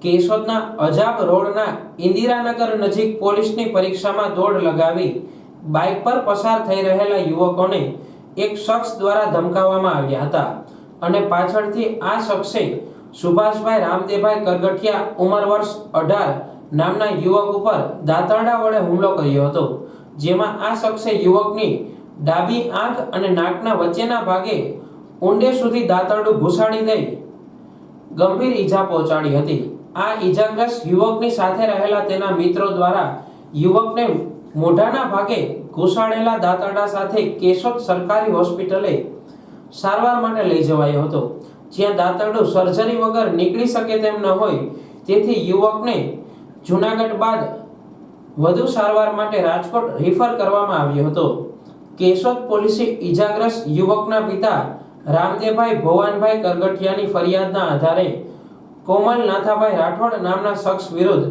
કેશોદના અજાબ રોડના ઇન્દિરાનગર નજીક પોલીસની પરીક્ષામાં દોડ લગાવી બાઇક પર પસાર થઈ રહેલા યુવકોને એક શખ્સ દ્વારા ધમકાવવામાં આવ્યા હતા અને પાછળથી આ શખ્સે સુભાષભાઈ રામદેવભાઈ કરગઠિયા ઉંમર વર્ષ 18 નામના યુવક ઉપર દાતરડા વડે હુમલો કર્યો હતો, જેમાં આ શખ્સે યુવકની ડાબી આંખ અને નાકના વચ્ચેના ભાગે ઊંડે સુધી દાતરડું ઘુસાડી દઈ ગંભીર ઈજા પહોંચાડી હતી। આ ઈજાગ્રસ્ત યુવકની સાથે રહેલા તેના મિત્રો દ્વારા યુવકને મોઢાના ભાગે ઘુસાડેલા દાતરડા સાથે કેશોદ સરકારી હોસ્પિટલે સારવાર માટે લઈ જવાયો હતો, જ્યાં દાતરડું સર્જરી વગર નીકળી શકે તેમ ન હોય તેથી યુવકને જૂનાગઢ બાદ વધુ સારવાર માટે રાજકોટ રિફર કરવામાં આવ્યો હતો। કેશોદ પોલીસે ઈજાગ્રસ્ત યુવકના પિતા રામદેવભાઈ ભોવાનભાઈ કરગઠિયાની ફરિયાદના આધારે કોમલ નાથાભાઈ રાઠોડ નામના શખ્સ વિરુદ્ધ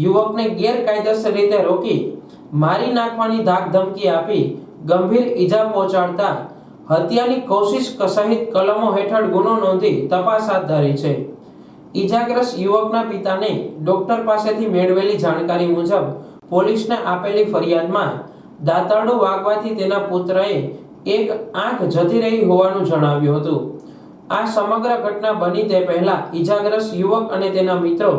યુવકને ગેરકાયદેસર રીતે રોકી મારી નાખવાની ધાક ધમકી આપી ગંભીર ઈજા પહોંચાડતા હત્યાની કોશિશ સહિત કલમો હેઠળ ગુનો નોંધી તપાસ હાથ ધરી છે। ઈજાગ્રસ્ત યુવકના પિતાને ડોક્ટર પાસેથી મેળવેલી જાણકારી મુજબ પોલીસને આપેલી ફરિયાદમાં દાતરડું વાગવાથી તેના પુત્રએ એક આંખ જતી રહી હોવાનું જણાવ્યું હતું। આ સમગ્ર ઘટના બની તે પહેલા ઈજાગ્રસ્ત યુવક અને તેના મિત્રો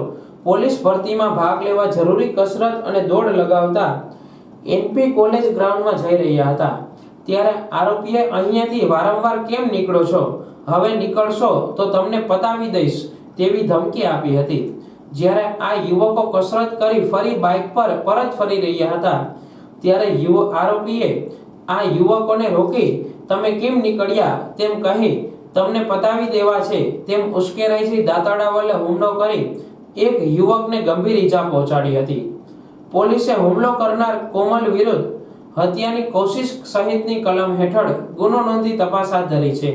પોલીસ ભરતીમાં ભાગ લેવા જરૂરી કસરત અને દોડ લગાવતા એનપી કોલેજ ગ્રાઉન્ડમાં જઈ રહ્યા હતા, ત્યારે આરોપીએ અહીંયાથી વારંવાર કેમ નીકળો છો, હવે નીકળશો તો તમને પતાવી દઈશ તેવી ધમકી આપી હતી। જ્યારે આ યુવકો કસરત કરી ફરી બાઇક પર પરત ફરી રહ્યા હતા ત્યારે આરોપીએ આ યુવકોને રોકી તમે કેમ નીકળ્યા તેમ કહી તમને પતાવી દેવા છે તેમ ઉશ્કેરાઈથી દાતરડા વડે હુમલો કરી એક યુવકને ગંભીર ઈજા પહોંચાડી હતી। પોલીસે હુમલો કરનાર કોમલ વિરુદ્ધ હત્યાની કોશિશ સહિતની કલમ હેઠળ ગુનો નોંધી તપાસ હાથ ધરી છે।